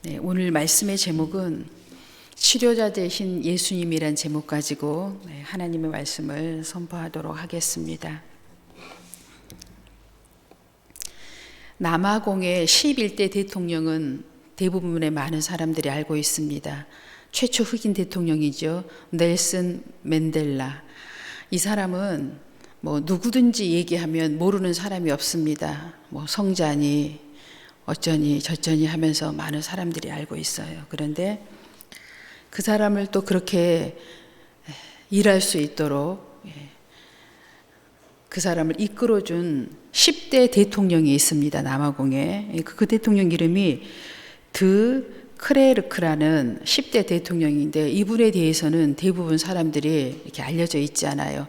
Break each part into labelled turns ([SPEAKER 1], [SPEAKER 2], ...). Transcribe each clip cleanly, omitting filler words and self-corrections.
[SPEAKER 1] 네, 오늘 말씀의 제목은 치료자 되신 예수님이란 제목 가지고 하나님의 말씀을 선포하도록 하겠습니다. 남아공의 11대 대통령은 대부분의 많은 사람들이 알고 있습니다. 최초 흑인 대통령이죠. 넬슨 맨델라. 이 사람은 누구든지 얘기하면 모르는 사람이 없습니다. 성자니 어쩌니 저쩌니 하면서 많은 사람들이 알고 있어요. 그런데 그 사람을 또 그렇게 일할 수 있도록 그 사람을 이끌어준 10대 대통령이 있습니다. 남아공에. 그 대통령 이름이 드 크레르크라는 10대 대통령인데, 이분에 대해서는 대부분 사람들이 이렇게 알려져 있지 않아요.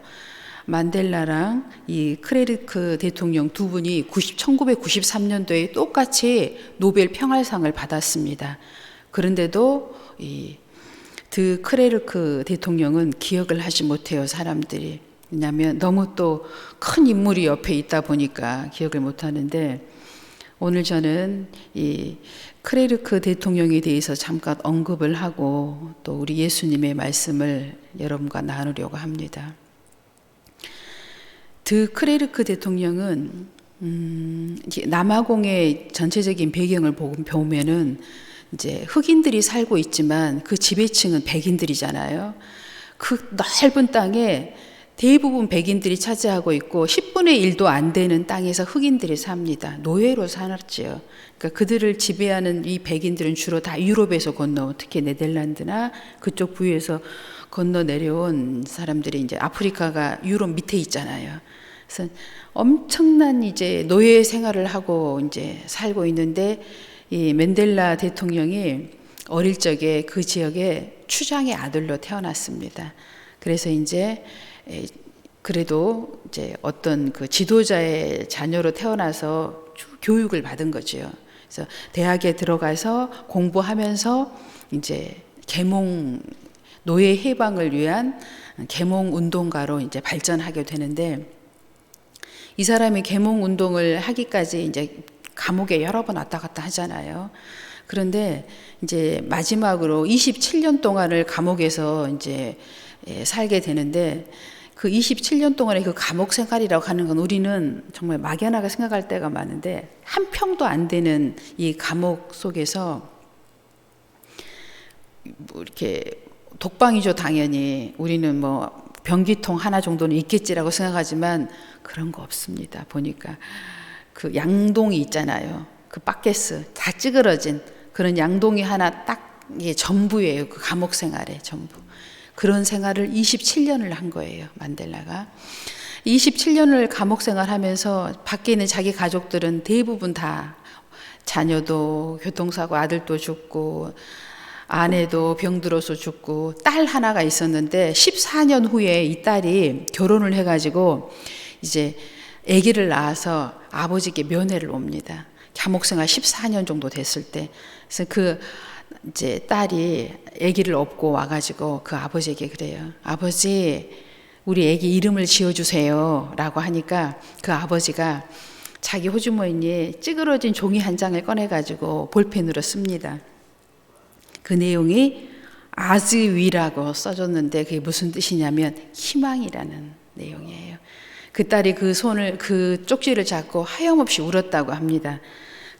[SPEAKER 1] 만델라랑 이 크레르크 대통령 두 분이 1993년도에 똑같이 노벨 평화상을 받았습니다. 그런데도 이 드 크레르크 대통령은 기억을 하지 못해요, 사람들이. 왜냐하면 너무 또 큰 인물이 옆에 있다 보니까 기억을 못 하는데, 오늘 저는 이 크레르크 대통령에 대해서 잠깐 언급을 하고 또 우리 예수님의 말씀을 여러분과 나누려고 합니다. 드 크레르크 대통령은 남아공의 전체적인 배경을 보면은 이제 흑인들이 살고 있지만 그 지배층은 백인들이잖아요. 그 넓은 땅에 대부분 백인들이 차지하고 있고 10분의 1도 안 되는 땅에서 흑인들이 삽니다. 노예로 살았지요. 그러니까 그들을 지배하는 이 백인들은 주로 다 유럽에서 건너, 특히 네덜란드나 그쪽 부위에서 건너 내려온 사람들이, 이제 아프리카가 유럽 밑에 있잖아요. 그래서 엄청난 이제 노예 생활을 하고 이제 살고 있는데, 이 맨델라 대통령이 어릴 적에 그 지역에 추장의 아들로 태어났습니다. 그래서 이제 그래도 이제 어떤 그 지도자의 자녀로 태어나서 교육을 받은 거죠. 그래서 대학에 들어가서 공부하면서 이제 노예 해방을 위한 계몽 운동가로 이제 발전하게 되는데, 이 사람이 계몽 운동을 하기까지 이제 감옥에 여러 번 왔다 갔다 하잖아요. 그런데 이제 마지막으로 27년 동안을 감옥에서 이제 살게 되는데, 그 27년 동안의 그 감옥 생활이라고 하는 건 우리는 정말 막연하게 생각할 때가 많은데, 한 평도 안 되는 이 감옥 속에서 이렇게 독방이죠, 당연히. 우리는 변기통 하나 정도는 있겠지라고 생각하지만 그런 거 없습니다. 보니까 그 양동이 있잖아요. 그 바켓스 다 찌그러진 그런 양동이 하나 딱 이게 전부예요. 그 감옥 생활의 전부. 그런 생활을 27년을 한 거예요, 만델라가. 27년을 감옥 생활하면서 밖에 있는 자기 가족들은 대부분 다, 자녀도 교통사고 아들도 죽고 아내도 병들어서 죽고, 딸 하나가 있었는데 14년 후에 이 딸이 결혼을 해가지고 이제 아기를 낳아서 아버지께 면회를 옵니다. 감옥생활 14년 정도 됐을 때. 그래서 그 이제 딸이 아기를 업고 와가지고 그 아버지에게 그래요. 아버지, 우리 아기 이름을 지어주세요 라고 하니까 그 아버지가 자기 호주머니에 찌그러진 종이 한 장을 꺼내가지고 볼펜으로 씁니다. 그 내용이 아즈위라고 써줬는데 그게 무슨 뜻이냐면 희망이라는 내용이에요. 그 딸이 그 쪽지를 잡고 하염없이 울었다고 합니다.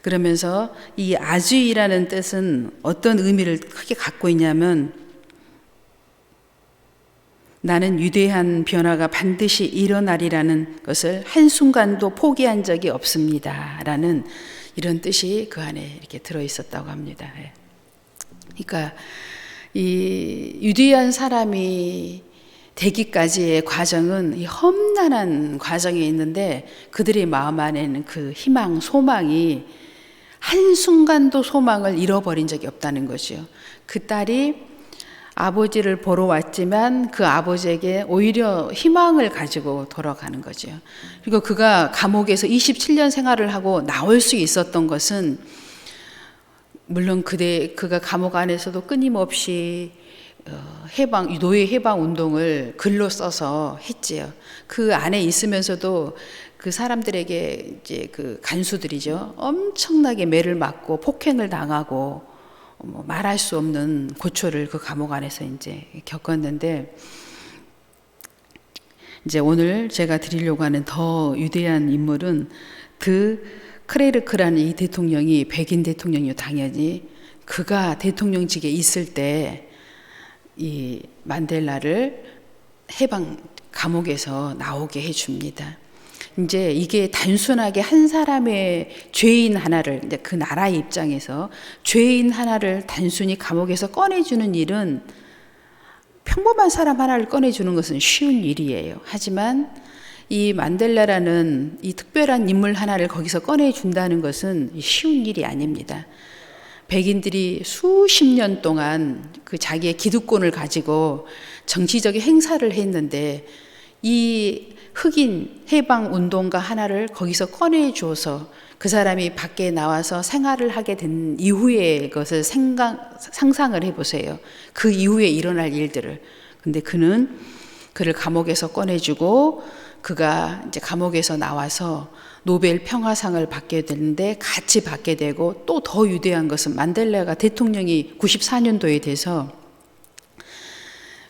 [SPEAKER 1] 그러면서 이 아즈위라는 뜻은 어떤 의미를 크게 갖고 있냐면, 나는 위대한 변화가 반드시 일어나리라는 것을 한순간도 포기한 적이 없습니다 라는 이런 뜻이 그 안에 이렇게 들어있었다고 합니다. 그러니까 이 위대한 사람이 되기까지의 과정은 이 험난한 과정에 있는데, 그들의 마음 안에는 그 희망, 소망이 한순간도 소망을 잃어버린 적이 없다는 거죠. 그 딸이 아버지를 보러 왔지만 그 아버지에게 오히려 희망을 가지고 돌아가는 거죠. 그리고 그가 감옥에서 27년 생활을 하고 나올 수 있었던 것은, 물론 그가 감옥 안에서도 끊임없이 노예 해방 운동을 글로 써서 했지요. 그 안에 있으면서도 그 사람들에게 이제 그 간수들이죠, 엄청나게 매를 맞고 폭행을 당하고 말할 수 없는 고초를 그 감옥 안에서 이제 겪었는데, 이제 오늘 제가 드리려고 하는 더 위대한 인물은 드 크레르크라는 이 대통령이 백인 대통령이요. 당연히 그가 대통령직에 있을 때 이 만델라를 해방 감옥에서 나오게 해줍니다. 이제 이게 단순하게 한 사람의 죄인 하나를, 이제 그 나라의 입장에서 죄인 하나를 단순히 감옥에서 꺼내주는 일은, 평범한 사람 하나를 꺼내주는 것은 쉬운 일이에요. 하지만 이 만델라라는 이 특별한 인물 하나를 거기서 꺼내준다는 것은 쉬운 일이 아닙니다. 백인들이 수십 년 동안 그 자기의 기득권을 가지고 정치적인 행사를 했는데, 이 흑인 해방 운동가 하나를 거기서 꺼내줘서 그 사람이 밖에 나와서 생활을 하게 된 이후의 것을 상상을 해보세요. 그 이후에 일어날 일들을. 근데 그는 그를 감옥에서 꺼내주고, 그가 이제 감옥에서 나와서 노벨 평화상을 받게 되는데 같이 받게 되고, 또 더 위대한 것은 만델라가 대통령이 94년도에 돼서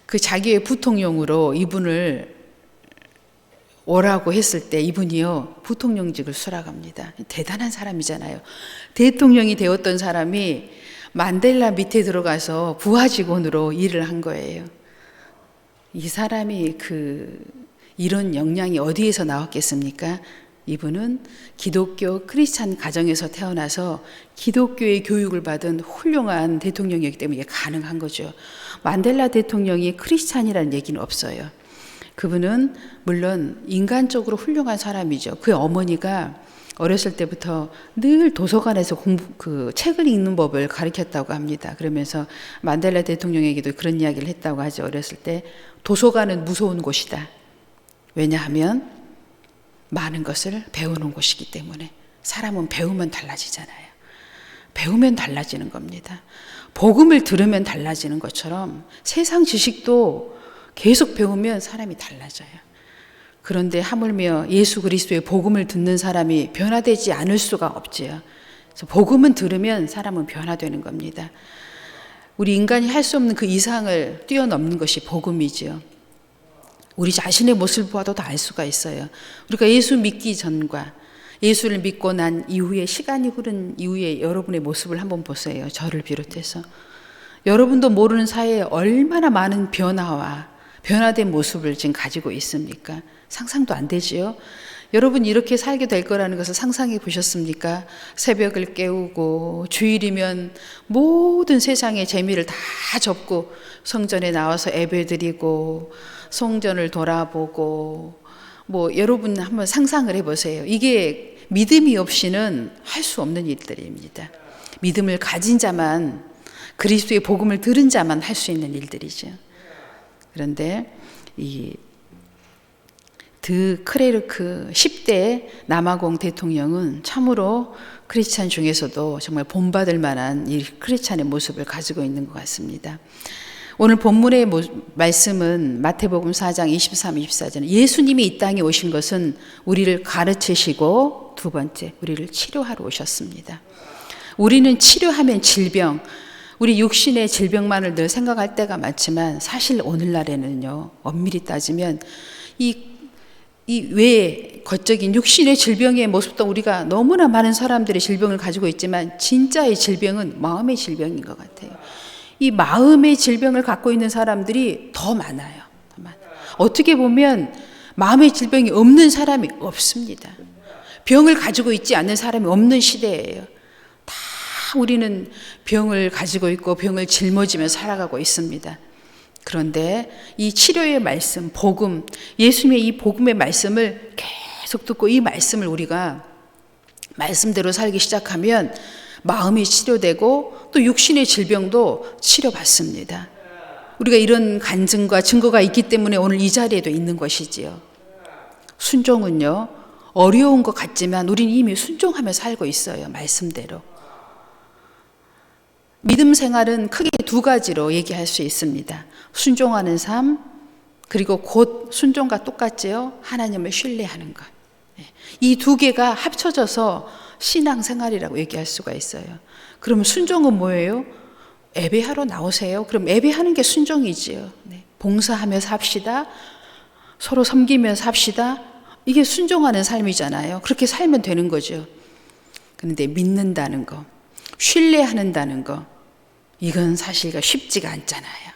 [SPEAKER 1] 그 자기의 부통령으로 이분을 오라고 했을 때 이분이요, 부통령직을 수락합니다. 대단한 사람이잖아요. 대통령이 되었던 사람이 만델라 밑에 들어가서 부하 직원으로 일을 한 거예요. 이 사람이 이런 역량이 어디에서 나왔겠습니까? 이분은 기독교 크리스찬 가정에서 태어나서 기독교의 교육을 받은 훌륭한 대통령이기 때문에 이게 가능한 거죠. 만델라 대통령이 크리스찬이라는 얘기는 없어요. 그분은 물론 인간적으로 훌륭한 사람이죠. 그의 어머니가 어렸을 때부터 늘 도서관에서 책을 읽는 법을 가르쳤다고 합니다. 그러면서 만델라 대통령에게도 그런 이야기를 했다고 하죠. 어렸을 때 도서관은 무서운 곳이다. 왜냐하면 많은 것을 배우는 곳이기 때문에. 사람은 배우면 달라지잖아요. 배우면 달라지는 겁니다. 복음을 들으면 달라지는 것처럼 세상 지식도 계속 배우면 사람이 달라져요. 그런데 하물며 예수 그리스도의 복음을 듣는 사람이 변화되지 않을 수가 없지요. 그래서 복음은 들으면 사람은 변화되는 겁니다. 우리 인간이 할 수 없는 그 이상을 뛰어넘는 것이 복음이지요. 우리 자신의 모습을 보아도 다 알 수가 있어요. 우리가 예수 믿기 전과 예수를 믿고 난 이후에, 시간이 흐른 이후에 여러분의 모습을 한번 보세요. 저를 비롯해서. 여러분도 모르는 사이에 얼마나 많은 변화와 변화된 모습을 지금 가지고 있습니까? 상상도 안 되지요? 여러분 이렇게 살게 될 거라는 것을 상상해 보셨습니까? 새벽을 깨우고 주일이면 모든 세상의 재미를 다 접고 성전에 나와서 예배드리고 성전을 돌아보고, 여러분 한번 상상을 해보세요. 이게 믿음이 없이는 할 수 없는 일들입니다. 믿음을 가진 자만, 그리스도의 복음을 들은 자만 할 수 있는 일들이죠. 그런데 이 드 크레르크 10대 남아공 대통령은 참으로 크리스찬 중에서도 정말 본받을 만한 이 크리스찬의 모습을 가지고 있는 것 같습니다. 오늘 본문의 말씀은 마태복음 4장 23, 24절. 예수님이 이 땅에 오신 것은 우리를 가르치시고, 두 번째, 우리를 치료하러 오셨습니다. 우리는 치료하면 질병, 우리 육신의 질병만을 늘 생각할 때가 많지만, 사실 오늘날에는요, 엄밀히 따지면 이 외에 겉적인 육신의 질병의 모습도 우리가 너무나 많은 사람들의 질병을 가지고 있지만, 진짜의 질병은 마음의 질병인 것 같아요. 이 마음의 질병을 갖고 있는 사람들이 더 많아요. 어떻게 보면 마음의 질병이 없는 사람이 없습니다. 병을 가지고 있지 않는 사람이 없는 시대예요. 다 우리는 병을 가지고 있고 병을 짊어지며 살아가고 있습니다. 그런데 이 치료의 말씀, 복음, 예수님의 이 복음의 말씀을 계속 듣고 이 말씀을 우리가 말씀대로 살기 시작하면 마음이 치료되고 또 육신의 질병도 치료받습니다. 우리가 이런 간증과 증거가 있기 때문에 오늘 이 자리에도 있는 것이지요. 순종은요, 어려운 것 같지만 우리는 이미 순종하며 살고 있어요. 말씀대로. 믿음 생활은 크게 두 가지로 얘기할 수 있습니다. 순종하는 삶, 그리고 곧 순종과 똑같지요. 하나님을 신뢰하는 것. 이 두 개가 합쳐져서 신앙생활이라고 얘기할 수가 있어요. 그러면 순종은 뭐예요? 예배하러 나오세요. 그럼 예배하는 게 순종이지요. 네. 봉사하며 삽시다. 서로 섬기며 삽시다. 이게 순종하는 삶이잖아요. 그렇게 살면 되는 거죠. 그런데 믿는다는 거, 신뢰한다는 거, 이건 사실 쉽지가 않잖아요.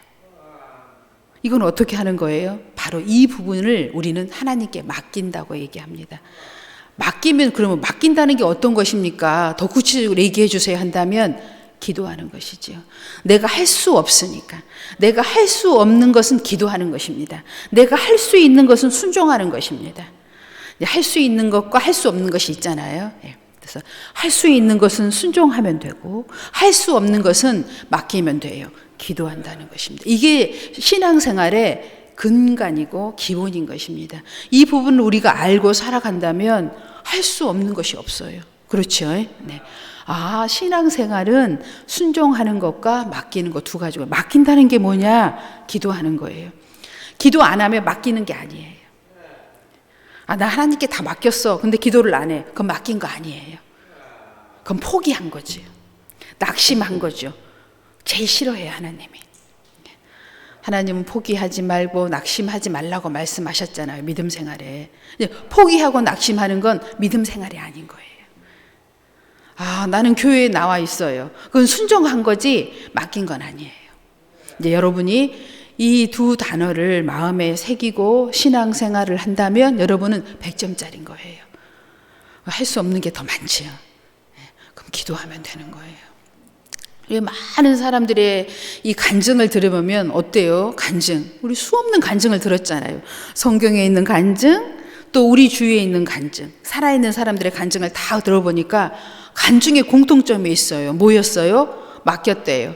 [SPEAKER 1] 이건 어떻게 하는 거예요? 바로 이 부분을 우리는 하나님께 맡긴다고 얘기합니다. 맡기면 그러면 맡긴다는 게 어떤 것입니까? 더 구체적으로 얘기해 주세요 한다면 기도하는 것이지요. 내가 할 수 없으니까. 내가 할 수 없는 것은 기도하는 것입니다. 내가 할 수 있는 것은 순종하는 것입니다. 할 수 있는 것과 할 수 없는 것이 있잖아요. 그래서 할 수 있는 것은 순종하면 되고 할 수 없는 것은 맡기면 돼요. 기도한다는 것입니다. 이게 신앙생활의 근간이고 기본인 것입니다. 이 부분을 우리가 알고 살아간다면 할 수 없는 것이 없어요. 그렇죠? 네. 신앙생활은 순종하는 것과 맡기는 것 두 가지고, 맡긴다는 게 뭐냐? 기도하는 거예요. 기도 안 하면 맡기는 게 아니에요. 나 하나님께 다 맡겼어. 근데 기도를 안 해. 그건 맡긴 거 아니에요. 그건 포기한 거죠. 낙심한 거죠. 제일 싫어해요, 하나님이. 하나님은 포기하지 말고 낙심하지 말라고 말씀하셨잖아요. 믿음 생활에. 포기하고 낙심하는 건 믿음 생활이 아닌 거예요. 나는 교회에 나와 있어요. 그건 순종한 거지 맡긴 건 아니에요. 이제 여러분이 이 두 단어를 마음에 새기고 신앙생활을 한다면 여러분은 100점짜리인 거예요. 할 수 없는 게 더 많지요. 그럼 기도하면 되는 거예요. 많은 사람들의 이 간증을 들어보면 어때요? 간증. 우리 수없는 간증을 들었잖아요. 성경에 있는 간증, 또 우리 주위에 있는 간증, 살아있는 사람들의 간증을 다 들어보니까 간증의 공통점이 있어요. 뭐였어요? 맡겼대요.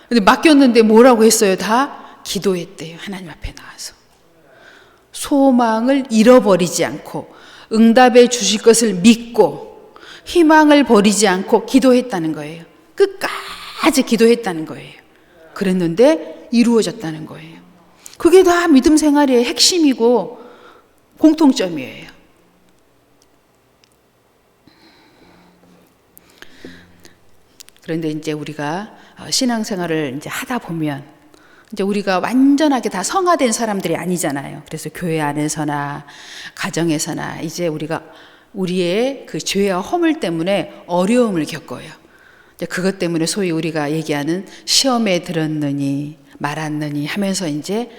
[SPEAKER 1] 근데 맡겼는데 뭐라고 했어요? 다 기도했대요. 하나님 앞에 나와서. 소망을 잃어버리지 않고 응답해 주실 것을 믿고 희망을 버리지 않고 기도했다는 거예요. 끝까지 기도했다는 거예요. 그랬는데 이루어졌다는 거예요. 그게 다 믿음 생활의 핵심이고 공통점이에요. 그런데 이제 우리가 신앙생활을 이제 하다 보면 이제 우리가 완전하게 다 성화된 사람들이 아니잖아요. 그래서 교회 안에서나 가정에서나 이제 우리가 우리의 그 죄와 허물 때문에 어려움을 겪어요. 그것 때문에 소위 우리가 얘기하는 시험에 들었느니 말았느니 하면서 이제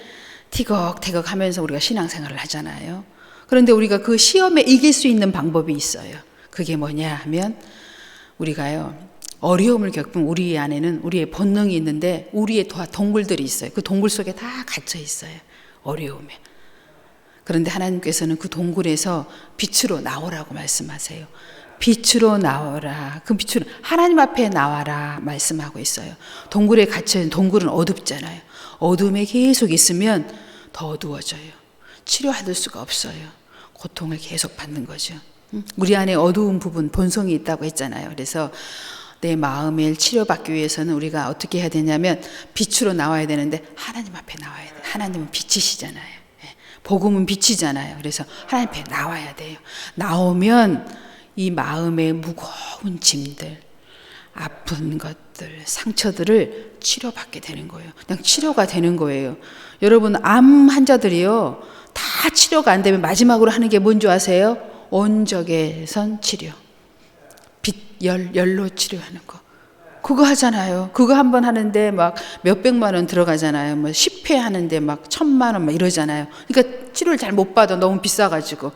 [SPEAKER 1] 티격태격 하면서 우리가 신앙생활을 하잖아요. 그런데 우리가 그 시험에 이길 수 있는 방법이 있어요. 그게 뭐냐 하면 우리가요, 어려움을 겪으면 우리 안에는 우리의 본능이 있는데 우리의 동굴들이 있어요. 그 동굴 속에 다 갇혀 있어요. 어려움에. 그런데 하나님께서는 그 동굴에서 빛으로 나오라고 말씀하세요. 빛으로 나오라. 그 빛으로 하나님 앞에 나와라 말씀하고 있어요. 동굴에 갇혀있는 동굴은 어둡잖아요. 어둠에 계속 있으면 더 어두워져요. 치료받을 수가 없어요. 고통을 계속 받는 거죠. 우리 안에 어두운 부분, 본성이 있다고 했잖아요. 그래서 내 마음을 치료받기 위해서는 우리가 어떻게 해야 되냐면 빛으로 나와야 되는데 하나님 앞에 나와야 돼요. 하나님은 빛이시잖아요. 복음은 빛이잖아요. 그래서 하나님 앞에 나와야 돼요. 나오면 이 마음의 무거운 짐들, 아픈 것들, 상처들을 치료받게 되는 거예요. 그냥 치료가 되는 거예요. 여러분, 암 환자들이요, 다 치료가 안 되면 마지막으로 하는 게 뭔지 아세요? 온적외선 치료. 열로 치료하는 거. 그거 하잖아요. 그거 한 번 하는데 막 몇백만 원 들어가잖아요. 뭐 10회 하는데 막 1,000만 원 막 이러잖아요. 그러니까 치료를 잘 못 받아. 너무 비싸가지고.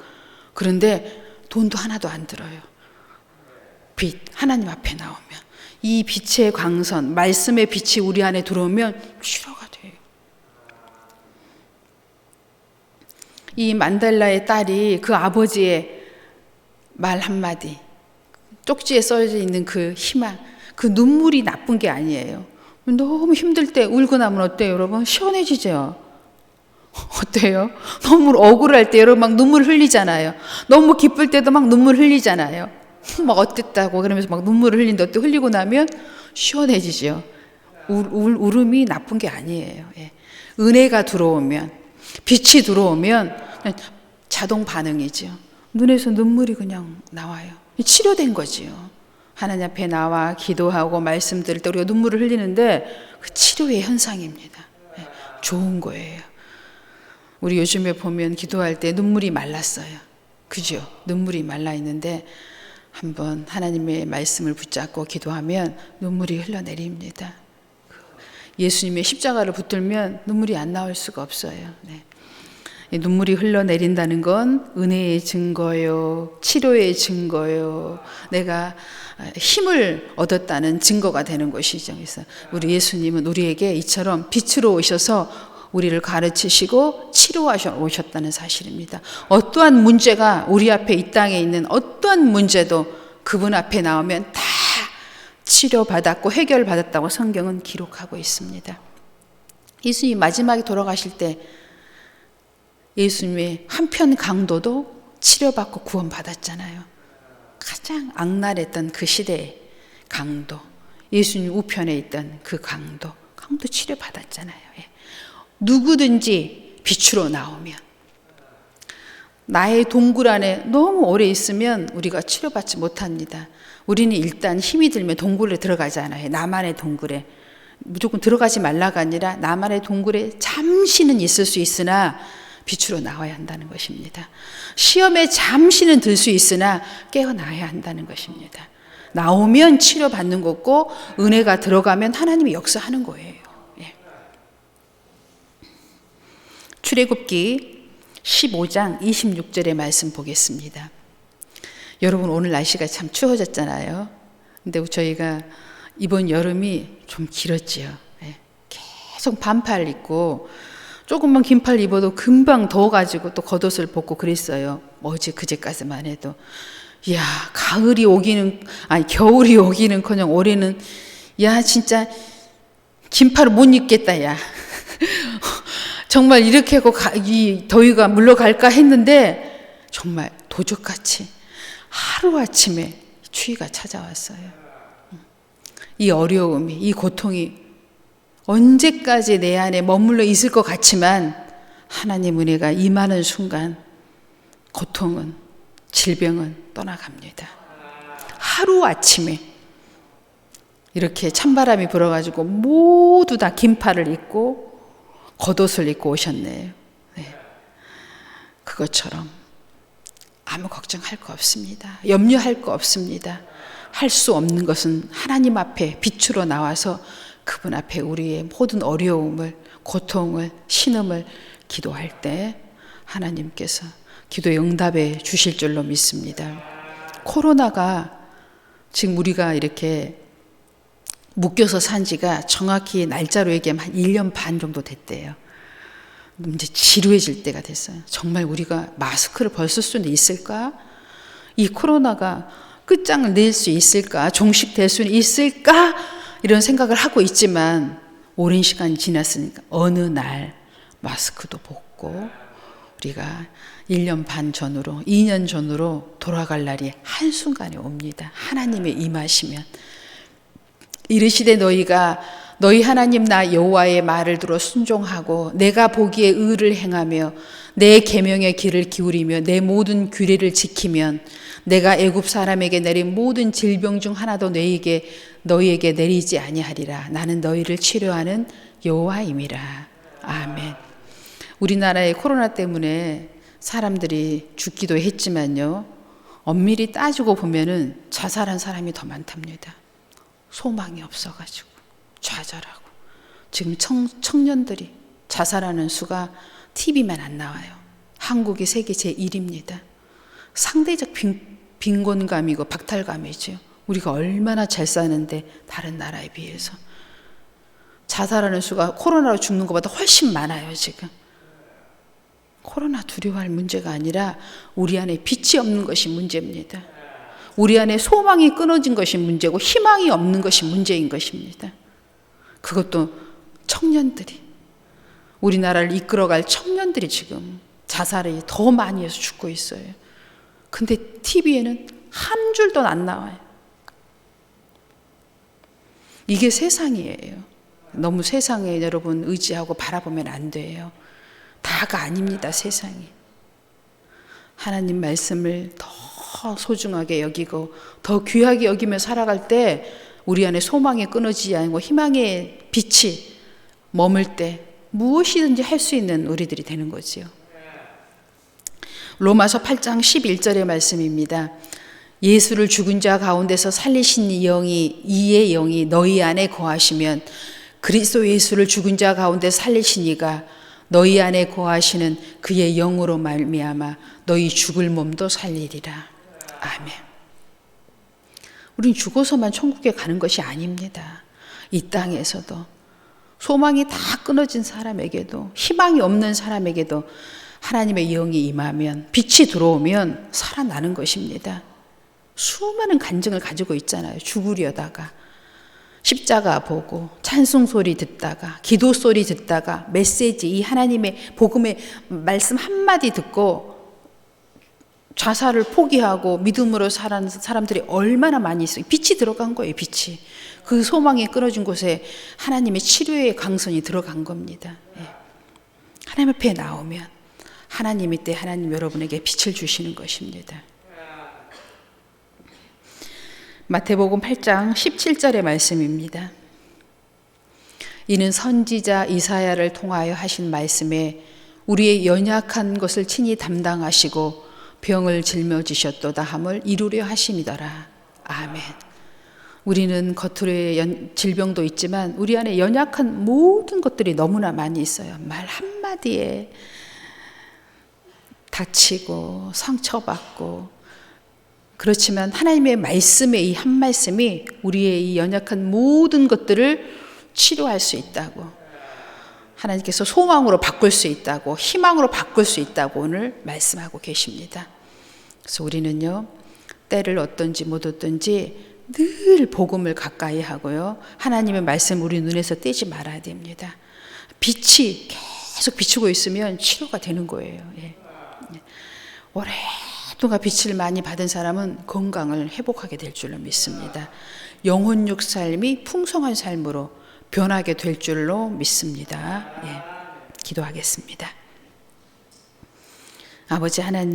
[SPEAKER 1] 그런데 돈도 하나도 안 들어요. 빛, 하나님 앞에 나오면. 이 빛의 광선, 말씀의 빛이 우리 안에 들어오면 치료가 돼요. 이 만델라의 딸이 그 아버지의 말 한마디, 쪽지에 써져 있는 그 희망, 그 눈물이 나쁜 게 아니에요. 너무 힘들 때 울고 나면 어때요, 여러분? 시원해지죠? 어때요? 너무 억울할 때 여러분 막 눈물 흘리잖아요. 너무 기쁠 때도 막 눈물 흘리잖아요. 막 어땠다고 그러면서 막 눈물을 흘린다. 어때? 흘리고 나면 시원해지죠. 울음이 나쁜 게 아니에요. 예. 은혜가 들어오면, 빛이 들어오면 자동 반응이죠. 눈에서 눈물이 그냥 나와요. 치료된 거지요. 하나님 앞에 나와 기도하고 말씀 들을 때 우리가 눈물을 흘리는데 그 치료의 현상입니다. 좋은 거예요. 우리 요즘에 보면 기도할 때 눈물이 말랐어요. 그죠? 눈물이 말라 있는데 한번 하나님의 말씀을 붙잡고 기도하면 눈물이 흘러내립니다. 예수님의 십자가를 붙들면 눈물이 안 나올 수가 없어요. 네. 눈물이 흘러내린다는 건 은혜의 증거요, 치료의 증거요, 내가 힘을 얻었다는 증거가 되는 것이죠. 그래서 우리 예수님은 우리에게 이처럼 빛으로 오셔서 우리를 가르치시고 치료하셔 오셨다는 사실입니다. 어떠한 문제가 우리 앞에 이 땅에 있는 어떠한 문제도 그분 앞에 나오면 다 치료받았고 해결받았다고 성경은 기록하고 있습니다. 예수님이 마지막에 돌아가실 때 예수님의 한편 강도도 치료받고 구원받았잖아요. 가장 악랄했던 그 시대의 강도, 예수님 우편에 있던 그 강도 치료받았잖아요. 누구든지 빛으로 나오면, 나의 동굴 안에 너무 오래 있으면 우리가 치료받지 못합니다. 우리는 일단 힘이 들면 동굴에 들어가잖아요. 나만의 동굴에. 무조건 들어가지 말라가 아니라 나만의 동굴에 잠시는 있을 수 있으나 빛으로 나와야 한다는 것입니다. 시험에 잠시는 들 수 있으나 깨어나야 한다는 것입니다. 나오면 치료받는 거고 은혜가 들어가면 하나님이 역사하는 거예요. 예. 출애굽기 15장 26절의 말씀 보겠습니다. 여러분, 오늘 날씨가 참 추워졌잖아요. 근데 저희가 이번 여름이 좀 길었지요. 예. 계속 반팔 입고 조금만 긴팔 입어도 금방 더워가지고 또 겉옷을 벗고 그랬어요. 어제 그제까지만 해도. 이야, 겨울이 오기는커녕 올해는 야 진짜 긴팔을 못 입겠다 야. 정말 이렇게 하고 이 더위가 물러갈까 했는데 정말 도적같이 하루아침에 추위가 찾아왔어요. 이 어려움이, 이 고통이 언제까지 내 안에 머물러 있을 것 같지만 하나님 은혜가 임하는 순간 고통은, 질병은 떠나갑니다. 하루아침에 이렇게 찬바람이 불어가지고 모두 다 긴팔을 입고 겉옷을 입고 오셨네요. 네. 그것처럼 아무 걱정할 거 없습니다. 염려할 거 없습니다. 할 수 없는 것은 하나님 앞에 빛으로 나와서 그분 앞에 우리의 모든 어려움을, 고통을, 신음을 기도할 때 하나님께서 기도에 응답해 주실 줄로 믿습니다. 코로나가 지금 우리가 이렇게 묶여서 산 지가 정확히 날짜로 얘기하면 한 1년 반 정도 됐대요. 이제 지루해질 때가 됐어요. 정말 우리가 마스크를 벗을 수는 있을까? 이 코로나가 끝장을 낼 수 있을까? 종식될 수는 있을까? 이런 생각을 하고 있지만 오랜 시간이 지났으니까 어느 날 마스크도 벗고 우리가 1년 반 전으로, 2년 전으로 돌아갈 날이 한순간에 옵니다. 하나님의 임하시면. 이르시되 너희 하나님 나 여호와의 말을 들어 순종하고 내가 보기에 의를 행하며 내 계명의 길을 기울이며 내 모든 규례를 지키면 내가 애굽 사람에게 내린 모든 질병 중 하나도 너희에게 내리지 아니하리라. 나는 너희를 치료하는 여호와임이라. 아멘. 우리나라의 코로나 때문에 사람들이 죽기도 했지만요, 엄밀히 따지고 보면은 자살한 사람이 더 많답니다. 소망이 없어가지고 좌절하고. 지금 청년들이 자살하는 수가 TV만 안 나와요. 한국이 세계 제1입니다. 상대적 빈곤감이고 박탈감이죠. 우리가 얼마나 잘 사는데 다른 나라에 비해서. 자살하는 수가 코로나로 죽는 것보다 훨씬 많아요. 지금 코로나 두려워할 문제가 아니라 우리 안에 빛이 없는 것이 문제입니다. 우리 안에 소망이 끊어진 것이 문제고 희망이 없는 것이 문제인 것입니다. 그것도 청년들이, 우리나라를 이끌어갈 청년들이 지금 자살이 더 많이 해서 죽고 있어요. 근데 TV에는 한 줄도 안 나와요. 이게 세상이에요. 너무 세상에 여러분 의지하고 바라보면 안 돼요. 다가 아닙니다, 세상이. 하나님 말씀을 더 더 소중하게 여기고 더 귀하게 여기며 살아갈 때 우리 안에 소망이 끊어지지 않고 희망의 빛이 머물 때 무엇이든지 할 수 있는 우리들이 되는 거지요. 로마서 8장 11절의 말씀입니다. 예수를 죽은 자 가운데서 살리신 이의 영이 너희 안에 거하시면 그리스도 예수를 죽은 자 가운데 살리신 이가 너희 안에 거하시는 그의 영으로 말미암아 너희 죽을 몸도 살리리라. 아멘. 우린 죽어서만 천국에 가는 것이 아닙니다. 이 땅에서도 소망이 다 끊어진 사람에게도 희망이 없는 사람에게도 하나님의 영이 임하면 빛이 들어오면 살아나는 것입니다. 수많은 간증을 가지고 있잖아요. 죽으려다가 십자가 보고 찬송 소리 듣다가 기도 소리 듣다가 메시지 이 하나님의 복음의 말씀 한마디 듣고 자살을 포기하고 믿음으로 살아가는 사람들이 얼마나 많이 있어요. 빛이 들어간 거예요. 빛이. 그 소망이 끊어진 곳에 하나님의 치료의 강선이 들어간 겁니다. 하나님 앞에 나오면 하나님이 때 하나님 여러분에게 빛을 주시는 것입니다. 마태복음 8장 17절의 말씀입니다. 이는 선지자 이사야를 통하여 하신 말씀에 우리의 연약한 것을 친히 담당하시고 병을 짊어지셨도다 함을 이루려 하심이더라. 아멘. 우리는 겉으로의 질병도 있지만 우리 안에 연약한 모든 것들이 너무나 많이 있어요. 말 한마디에 다치고 상처받고. 그렇지만 하나님의 말씀의 이 한 말씀이 우리의 이 연약한 모든 것들을 치료할 수 있다고, 하나님께서 소망으로 바꿀 수 있다고, 희망으로 바꿀 수 있다고 오늘 말씀하고 계십니다. 그래서 우리는요, 때를 얻든지 못 얻든지 늘 복음을 가까이 하고요, 하나님의 말씀 우리 눈에서 떼지 말아야 됩니다. 빛이 계속 비추고 있으면 치료가 되는 거예요. 오랫동안 빛을 많이 받은 사람은 건강을 회복하게 될 줄로 믿습니다. 영혼육 삶이 풍성한 삶으로 변하게 될 줄로 믿습니다. 기도하겠습니다. 아버지 하나님,